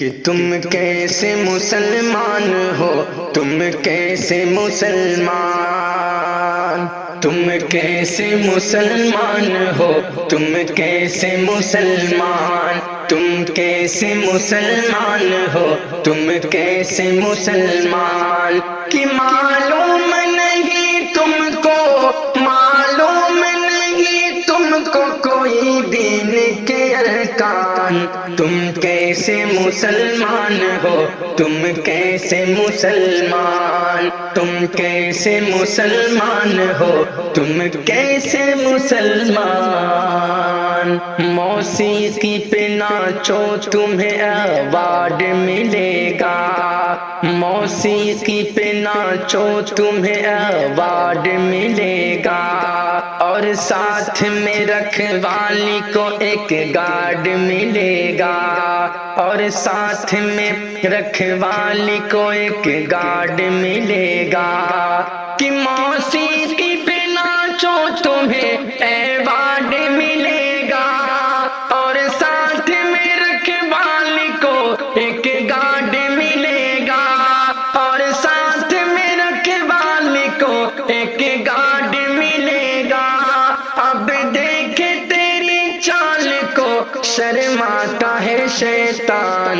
کہ تم کیسے مسلمان ہو، تم کیسے مسلمان، تم کیسے مسلمان ہو، تم کیسے مسلمان، تم کیسے مسلمان ہو، تم کیسے مسلمان، کہ معلوم نہیں تم کو، معلوم نہیں تم کو کوئی دین کے ارکان، تم کیسے مسلمان ہو، تم کیسے مسلمان، تم کیسے مسلمان ہو، تم کیسے مسلمان۔ موسیقی پہ ناچو تمہیں ایوارڈ ملے گا، موسیقی پہ ناچو تمہیں ایوارڈ ملے گا، اور ساتھ میں رکھوالی کو ایک گارڈ ملے گا، اور ساتھ میں رکھوالی کو ایک گارڈ ملے گا، کہ موسیقی پہ ناچو تمہیں ایوارڈ ملے گا، اور ساتھ میں رکھوالی کو ایک گارڈ ملے گا، اور ساتھ میں رکھوالی کو ایک گارڈ ملے گا۔ اب دیکھے تیری چال کو شرماتا ہے شیطان۔